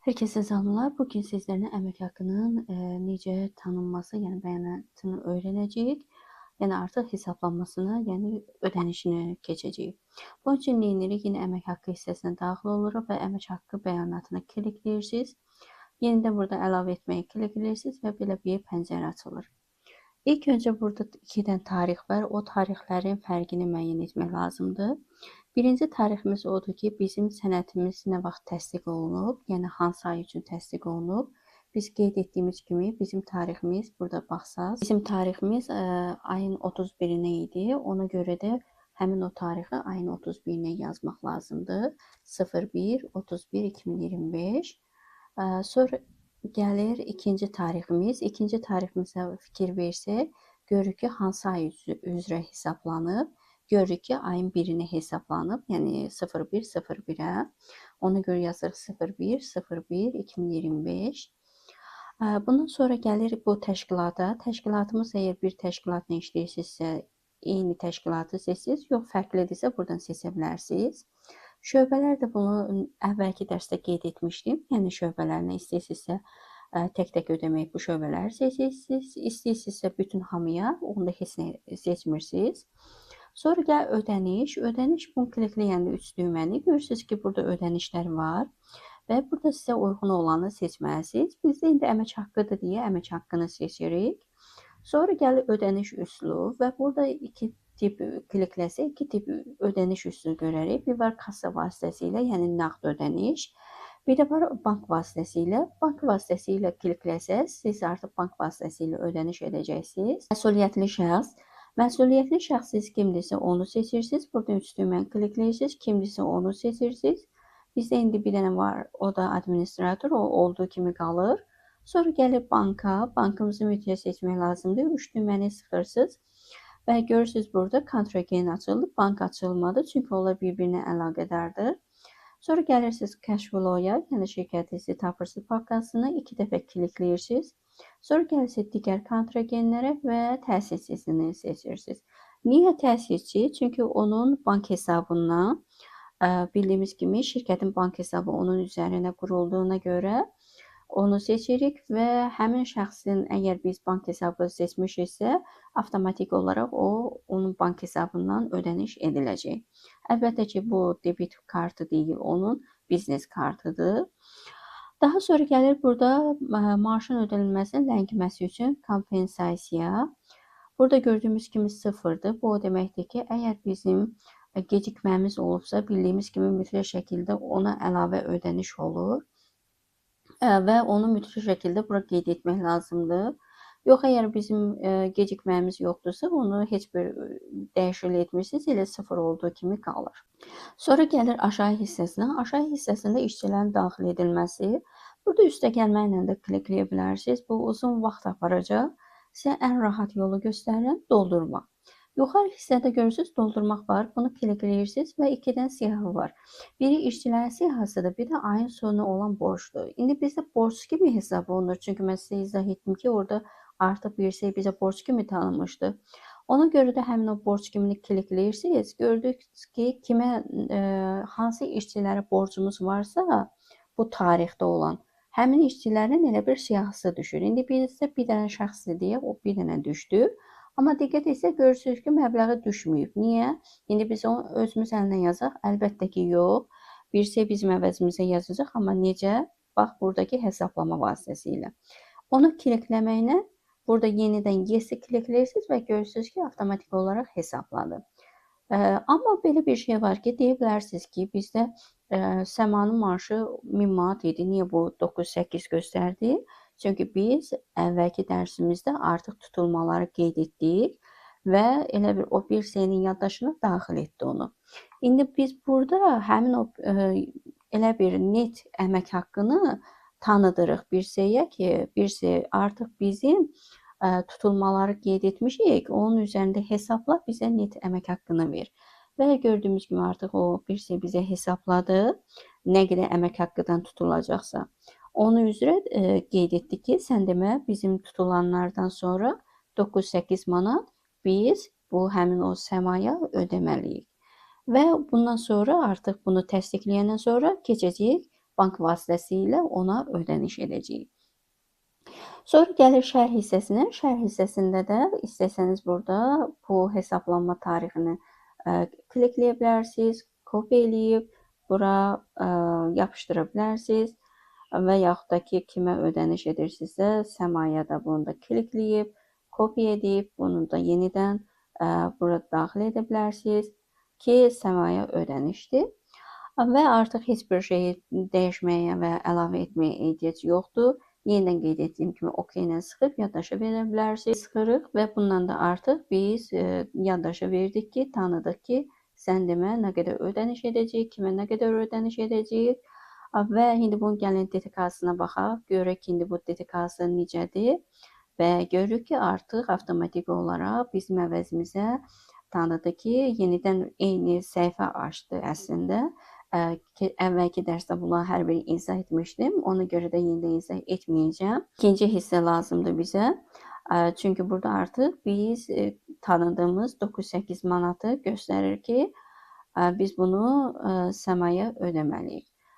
Herkese selamlar. Bugün sizlerle əmək haqqının necə tanınması, yəni bəyanatını öyrənəcəyik. Yəni artıq hesablanmasına, yəni ödənişinə keçəcəyik. Bunun üçün nə edirik? Yine əmək haqqı hissəsinə daxil oluruq və əmək haqqı bəyanatına klikləyirsiniz. Yenidən burada əlavə etməyə klikləyirsiniz və belə bir pəncərə açılır. İlk öncə burada 2 dənə tarix var. O tarixlərin fərqini müəyyən etmək lazımdır. Birinci tariximiz odur ki, bizim sənədimiz nə vaxt təsdiq olunub, yəni hansı ay üçün təsdiq olunub. Biz qeyd etdiyimiz kimi bizim tariximiz burada baxsaz, bizim tariximiz ayın 31-nə idi. Ona görə də həmin o tarixi ayın 31-nə yazmaq lazımdır. 01-31-2025. Sonra gəlir ikinci tariximiz. İkinci tariximizə fikir versək, görürük ki, hansı ay üzrə hesablanıb. Görürük ki, ayın 1-nə hesablanıb, yəni 01.01-ə. Ona görə yazırıq 01.01.2025. Bundan sonra gəlir bu təşkilata. Təşkilatımız əgər bir təşkilatla işləyirsinizsə, eyni təşkilatı seçsiniz, yox fərqlidirsə buradan seçə bilərsiniz. Şöbələr də bunu əvvəlki dərsdə qeyd etmişdim. Yəni şöbələrlə istəyirsinizsə tək-tək ödəmək bu şöbələri seçirsiniz. İstəyirsinizsə bütün hamıya, onda heç nə seçmirsiniz. Sonra gəl ödəniş. Ödəniş bunu klikləyəndə 3 düyməni görürsünüz ki, burada ödənişlər var və burada sizə uyğun olanı seçməlisiniz. Bizdə indi əmək haqqıdır deyə əmək haqqını seçirik. Sonra gəlir ödəniş üsulu və burada 2 tip klikləsək 2 tip ödəniş üsulu görərik. Bir var kassa vasitəsilə, yəni nağd ödəniş. Bir də var bank vasitəsilə. Bank vasitəsilə klikləsəz, siz artıq bank vasitəsilə ödəniş edəcəksiniz. Məsuliyyətli şəxs. Məsuliyyətli şəxsiz kimdirsə onu seçirsiniz. Burada 3 düyməni klikləyirsiniz. Kimdirsə onu seçirsiniz. Bizdə indi bir dənə var, o da administrator, o olduğu kimi qalır. Sonra gəlir banka. Bankımızı mütləq seçmək lazımdır. 3 düyməni sıxırsınız və görürsünüz burada kontragent açıldı. Bank açılmadı, çünki onlar bir-birinə əlaqədardır. Sonra gəlirsiniz cash flow-ya, yəni şirkətin sizi tapırsınız papkasını 2 dəfə klikləyirsiniz. Sonra gəlirsiniz digər kontragentlərə və təsisçisini seçirsiniz. Niyə təsisçi? Çünki onun bank hesabından bildiyimiz kimi şirkətin bank hesabı onun üzərinə qurulduğuna görə onu seçirik və həmin şəxsin əgər biz bank hesabı seçmişiksə, avtomatik olaraq onun bank hesabından ödəniş ediləcək. Əlbəttə ki, bu debit kartı deyil, onun biznes kartıdır. Daha sonra gəlir burada maaşın ödənilməsinin ləngiməsi üçün kompensasiya. Burada gördüyümüz kimi sıfırdır. Bu o deməkdir ki, əgər bizim gecikməmiz olubsa, bildiyimiz kimi mütləq şəkildə ona əlavə ödəniş olur və onu mütləq şəkildə bura qeyd etmək lazımdır. Yox, əgər bizim gecikməyimiz yoxdursa, onu heç bir dəyişiklik etmirsiniz, elə sıfır olduğu kimi qalır. Sonra gəlir aşağı hissəsinə. Aşağı hissəsində işçilərin daxil edilməsi. Burada üstə gəlməklə də klikləyə bilərsiniz. Bu uzun vaxt aparacaq. Sizə ən rahat yolu göstərirəm, doldurmaq. Yuxarı hissədə görürsünüz, doldurmaq var. Bunu klikləyirsiniz və 2 dənə siyahı var. Biri işçilərin siyahısıdır, bir də ayın sonu olan borcdur. İndi bizdə borc kimi hesab olunur. Çünki mən sizə izah etdim ki, orada artıq bir şey bizə borc kimi tanınmışdı. Ona görə də həmin o borc kimini klikləyirsiniz. Gördünüz ki, kimə hansı işçilərə borcumuz varsa, bu tarixdə olan həmin işçilərin elə bir siyahısı düşür. İndi bizdə bir dənə şəxsdir deyə o bir dənə düşdü. Amma diqqət etsək görürsünüz ki, məbləği düşməyib. Niyə? İndi biz onu özümüz əlinə yazaq? Əlbəttə ki, yox. Bir şey bizim əvəzimizə yazacaq, amma necə? Bax, buradakı hesablama vasitəsilə. Onu klikləməklə burada yenidən yes-i klikləyirsiniz və görürsünüz ki, avtomatik olaraq hesabladı. Amma belə bir şey var ki, deyə bilərsiniz ki, bizdə Səmanın maaşı 1000 manat idi. Niyə bu 9-8 göstərdi? Çünki biz əvvəlki dərsimizdə artıq tutulmaları qeyd etdik və elə bir o bir şeyin yaddaşına daxil etdi onu. İndi biz burada həmin o elə bir net əmək haqqını tanıdırıq bir şeyə ki, bir şey artıq bizim tutulmaları qeyd etmişik, onun üzərində hesabla bizə net əmək haqqını ver. Və gördüyümüz kimi artıq o bir şey bizə hesabladı, nə qədər əmək haqqıdan tutulacaqsa. Onu üzrə qeyd etdik ki, sən demə bizim tutulanlardan sonra 9-8 manat biz bu həmin o səmaya ödəməliyik. Və bundan sonra artıq bunu təsdiqləyəndən sonra keçəcəyik bank vasitəsilə ona ödəniş edəcəyik. Sonra gəlir şərh hissəsinə. Şərh hissəsində də istəsəniz burada bu hesablanma tarixini klikləyə bilərsiniz, kopya eləyib bura yapışdıra bilərsiniz və yaxud da ki, kimə ödəniş edirsinizsə, Səmaya da bunu da klikləyib, kopya edib, bunu da yenidən burada daxil edə bilərsiniz ki, Səmaya ödənişdir. Və artıq heç bir şeyi dəyişməyə və əlavə etməyə ehtiyac yoxdur. Yenidən qeyd etdiyim kimi OK ilə sıxıb yaddaşa verə bilərsiniz. Sıxırıq və bundan da artıq biz yaddaşa verdik ki, tanıdıq ki, sən demə nə qədər ödəniş edəcəyik, kimə nə qədər ödəniş edəcəyik və indi bunun gəlin detekasına baxaq. Görək ki, indi bu detekası necədir və görürük ki, artıq avtomatik olaraq bizim əvəzimizə tanıdı ki, yenidən eyni səhifə açdı əslində. Əvvəlki dərsdə bunları hər biri izah etmişdim. Ona görə də yenidən izah etməyəcəm. İkinci hissə lazımdır bizə. Çünki burada artıq biz tanıdığımız 908 manatı göstərir ki, biz bunu Səmaya ödəməliyik.